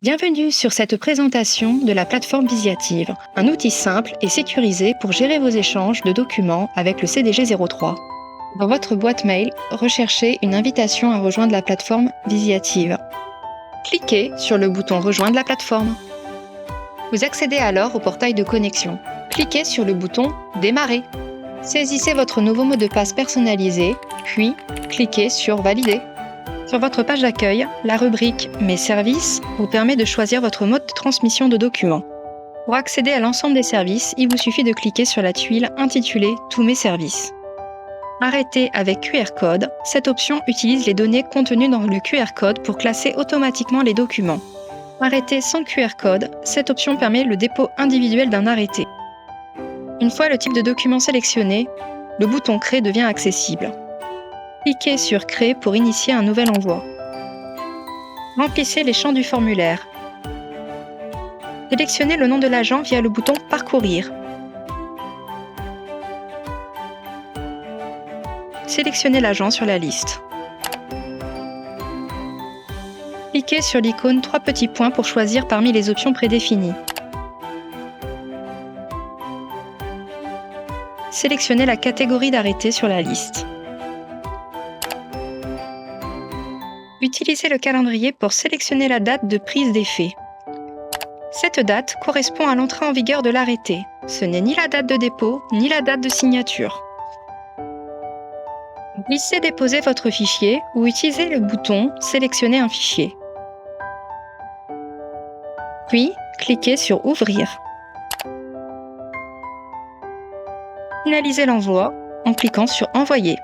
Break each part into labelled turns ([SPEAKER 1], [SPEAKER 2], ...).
[SPEAKER 1] Bienvenue sur cette présentation de la plateforme Visiative, un outil simple et sécurisé pour gérer vos échanges de documents avec le CDG 03. Dans votre boîte mail, recherchez une invitation à rejoindre la plateforme Visiative. Cliquez sur le bouton Rejoindre la plateforme. Vous accédez alors au portail de connexion. Cliquez sur le bouton Démarrer. Saisissez votre nouveau mot de passe personnalisé, puis cliquez sur Valider. Sur votre page d'accueil, la rubrique « Mes services » vous permet de choisir votre mode de transmission de documents. Pour accéder à l'ensemble des services, il vous suffit de cliquer sur la tuile intitulée « Tous mes services ». Arrêté avec QR code, cette option utilise les données contenues dans le QR code pour classer automatiquement les documents. Arrêté sans QR code, cette option permet le dépôt individuel d'un arrêté. Une fois le type de document sélectionné, le bouton « Créer » devient accessible. Cliquez sur « Créer » pour initier un nouvel envoi. Remplissez les champs du formulaire. Sélectionnez le nom de l'agent via le bouton « Parcourir ». Sélectionnez l'agent sur la liste. Cliquez sur l'icône 3 petits points pour choisir parmi les options prédéfinies. Sélectionnez la catégorie d'arrêté sur la liste. Utilisez le calendrier pour sélectionner la date de prise d'effet. Cette date correspond à l'entrée en vigueur de l'arrêté. Ce n'est ni la date de dépôt, ni la date de signature. Glissez-déposez votre fichier ou utilisez le bouton « Sélectionner un fichier ». Puis, cliquez sur « Ouvrir ». Finalisez l'envoi en cliquant sur « Envoyer ».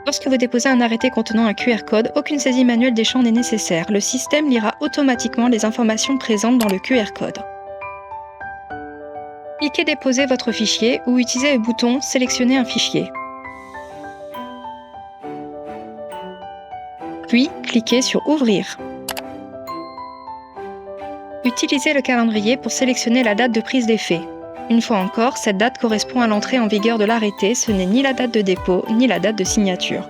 [SPEAKER 1] Lorsque vous déposez un arrêté contenant un QR code, aucune saisie manuelle des champs n'est nécessaire. Le système lira automatiquement les informations présentes dans le QR code. Cliquez Déposer votre fichier ou utilisez le bouton Sélectionner un fichier. Puis, cliquez sur Ouvrir. Utilisez le calendrier pour sélectionner la date de prise d'effet. Une fois encore, cette date correspond à l'entrée en vigueur de l'arrêté, ce n'est ni la date de dépôt, ni la date de signature.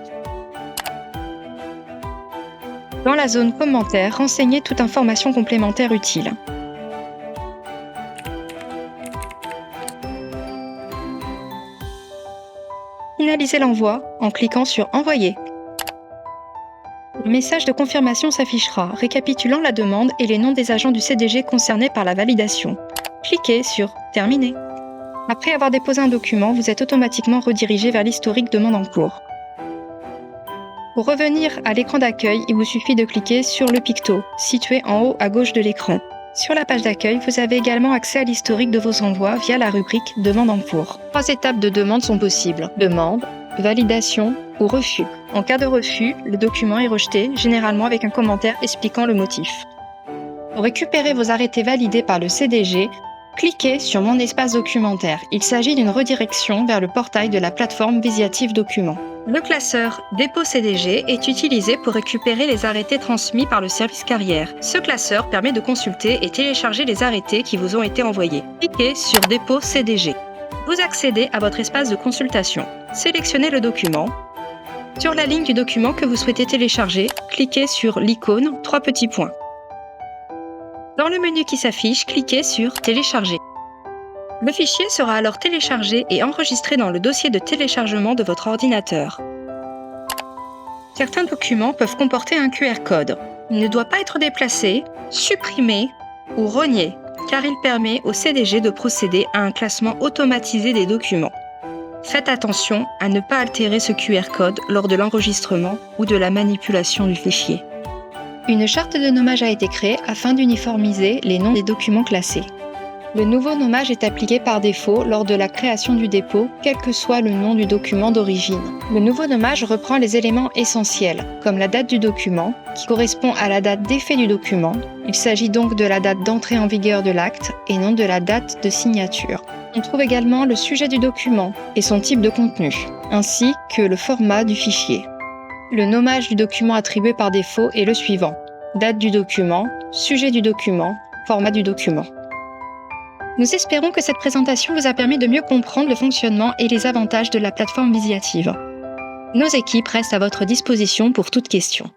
[SPEAKER 1] Dans la zone Commentaires, renseignez toute information complémentaire utile. Finalisez l'envoi en cliquant sur Envoyer. Le message de confirmation s'affichera, récapitulant la demande et les noms des agents du CDG concernés par la validation. Cliquez sur Terminer. Après avoir déposé un document, vous êtes automatiquement redirigé vers l'historique demande en cours. Pour revenir à l'écran d'accueil, il vous suffit de cliquer sur le picto, situé en haut à gauche de l'écran. Sur la page d'accueil, vous avez également accès à l'historique de vos envois via la rubrique Demande en cours. 3 étapes de demande sont possibles. Demande, validation ou refus. En cas de refus, le document est rejeté, généralement avec un commentaire expliquant le motif. Pour récupérer vos arrêtés validés par le CDG, cliquez sur Mon espace documentaire. Il s'agit d'une redirection vers le portail de la plateforme Visiative Documents. Le classeur Dépôt CDG est utilisé pour récupérer les arrêtés transmis par le service carrière. Ce classeur permet de consulter et télécharger les arrêtés qui vous ont été envoyés. Cliquez sur Dépôt CDG. Vous accédez à votre espace de consultation. Sélectionnez le document. Sur la ligne du document que vous souhaitez télécharger, cliquez sur l'icône 3 petits points. Dans le menu qui s'affiche, cliquez sur « Télécharger ». Le fichier sera alors téléchargé et enregistré dans le dossier de téléchargement de votre ordinateur. Certains documents peuvent comporter un QR code. Il ne doit pas être déplacé, supprimé ou renié, car il permet au CDG de procéder à un classement automatisé des documents. Faites attention à ne pas altérer ce QR code lors de l'enregistrement ou de la manipulation du fichier. Une charte de nommage a été créée afin d'uniformiser les noms des documents classés. Le nouveau nommage est appliqué par défaut lors de la création du dépôt, quel que soit le nom du document d'origine. Le nouveau nommage reprend les éléments essentiels, comme la date du document, qui correspond à la date d'effet du document. Il s'agit donc de la date d'entrée en vigueur de l'acte et non de la date de signature. On trouve également le sujet du document et son type de contenu, ainsi que le format du fichier. Le nommage du document attribué par défaut est le suivant: date du document, sujet du document, format du document. Nous espérons que cette présentation vous a permis de mieux comprendre le fonctionnement et les avantages de la plateforme Visiative. Nos équipes restent à votre disposition pour toute question.